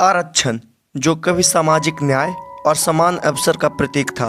आरक्षण, जो कभी सामाजिक न्याय और समान अवसर का प्रतीक था,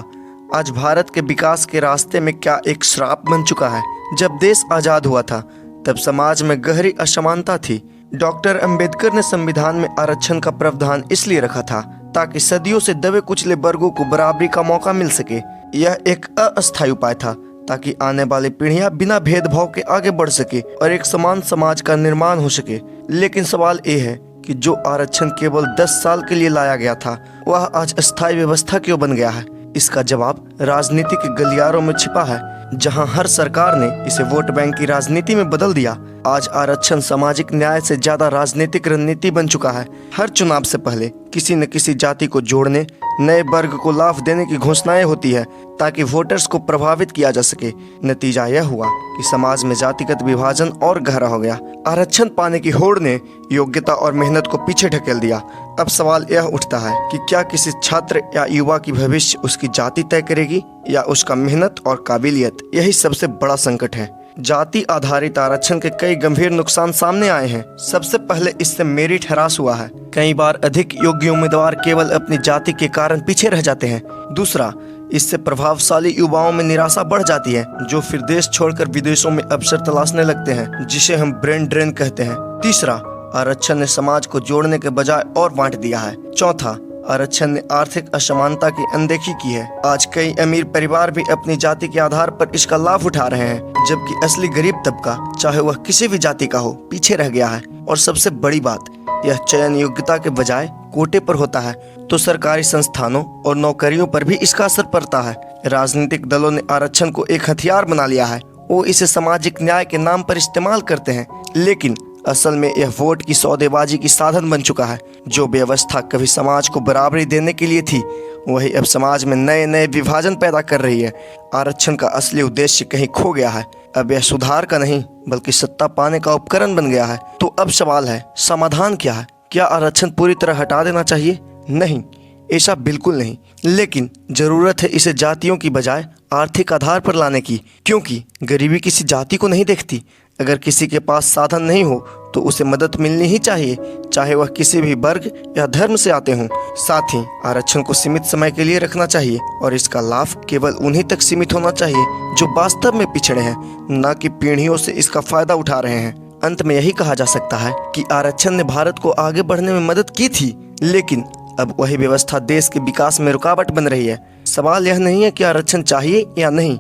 आज भारत के विकास के रास्ते में क्या एक श्राप बन चुका है। जब देश आज़ाद हुआ था तब समाज में गहरी असमानता थी। डॉक्टर अंबेडकर ने संविधान में आरक्षण का प्रावधान इसलिए रखा था ताकि सदियों से दबे कुचले वर्गों को बराबरी का मौका मिल सके। यह एक अस्थायी उपाय था ताकि आने वाली पीढ़ियां बिना भेदभाव के आगे बढ़ सके और एक समान समाज का निर्माण हो सके। लेकिन सवाल ये है कि जो आरक्षण केवल 10 साल के लिए लाया गया था, वह आज अस्थायी व्यवस्था क्यों बन गया है? इसका जवाब राजनीति के गलियारों में छिपा है। जहां हर सरकार ने इसे वोट बैंक की राजनीति में बदल दिया, आज आरक्षण सामाजिक न्याय से ज्यादा राजनीतिक रणनीति बन चुका है। हर चुनाव से पहले किसी न किसी जाति को जोड़ने, नए वर्ग को लाभ देने की घोषणाएं होती है ताकि वोटर्स को प्रभावित किया जा सके। नतीजा यह हुआ कि समाज में जातिगत विभाजन और गहरा हो गया। आरक्षण पाने की होड़ ने योग्यता और मेहनत को पीछे ढकेल दिया। अब सवाल यह उठता है कि क्या किसी छात्र या युवा की भविष्य उसकी जाति तय करेगी या उसका मेहनत और काबिलियत? यही सबसे बड़ा संकट है। जाति आधारित आरक्षण के कई गंभीर नुकसान सामने आए हैं। सबसे पहले इससे मेरिट ह्रास हुआ है। कई बार अधिक योग्य उम्मीदवार केवल अपनी जाति के कारण पीछे रह जाते हैं। दूसरा, इससे प्रभावशाली युवाओं में निराशा बढ़ जाती है, जो फिर देश छोड़कर विदेशों में अवसर तलाशने लगते हैं, जिसे हम ब्रेन ड्रेन कहते हैं। तीसरा, आरक्षण ने समाज को जोड़ने के बजाय और बांट दिया है। चौथा, आरक्षण ने आर्थिक असमानता की अनदेखी की है। आज कई अमीर परिवार भी अपनी जाति के आधार पर इसका लाभ उठा रहे हैं, जबकि असली गरीब तबका, चाहे वह किसी भी जाति का हो, पीछे रह गया है। और सबसे बड़ी बात, यह चयन योग्यता के बजाय कोटे पर होता है, तो सरकारी संस्थानों और नौकरियों पर भी इसका असर पड़ता है। राजनीतिक दलों ने आरक्षण को एक हथियार बना लिया है। वो इसे सामाजिक न्याय के नाम पर इस्तेमाल करते हैं, लेकिन असल में यह वोट की सौदेबाजी की साधन बन चुका है। जो व्यवस्था कभी समाज को बराबरी देने के लिए थी, वही अब समाज में नए नए विभाजन पैदा कर रही है। आरक्षण का असली उद्देश्य कहीं खो गया है। अब यह सुधार का नहीं, बल्कि सत्ता पाने का उपकरण बन गया है। तो अब सवाल है, समाधान क्या है? क्या आरक्षण पूरी तरह हटा देना चाहिए? नहीं, ऐसा बिल्कुल नहीं। लेकिन जरूरत है इसे जातियों की बजाय आर्थिक आधार पर लाने की, क्योंकि गरीबी किसी जाति को नहीं देखती। अगर किसी के पास साधन नहीं हो तो उसे मदद मिलनी ही चाहिए, चाहे वह किसी भी वर्ग या धर्म से आते हों। साथ ही आरक्षण को सीमित समय के लिए रखना चाहिए और इसका लाभ केवल उन्हीं तक सीमित होना चाहिए जो वास्तव में पिछड़े हैं, न कि पीढ़ियों से इसका फायदा उठा रहे हैं। अंत में यही कहा जा सकता है कि आरक्षण ने भारत को आगे बढ़ने में मदद की थी, लेकिन अब वही व्यवस्था देश के विकास में रुकावट बन रही है। सवाल यह नहीं है कि आरक्षण चाहिए या नहीं,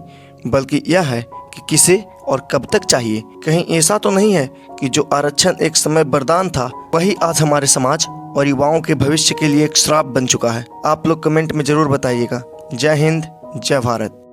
बल्कि यह है कि किसे और कब तक चाहिए। कहीं ऐसा तो नहीं है कि जो आरक्षण एक समय वरदान था, वही आज हमारे समाज और युवाओं के भविष्य के लिए एक श्राप बन चुका है? आप लोग कमेंट में जरूर बताइएगा। जय हिंद, जय भारत।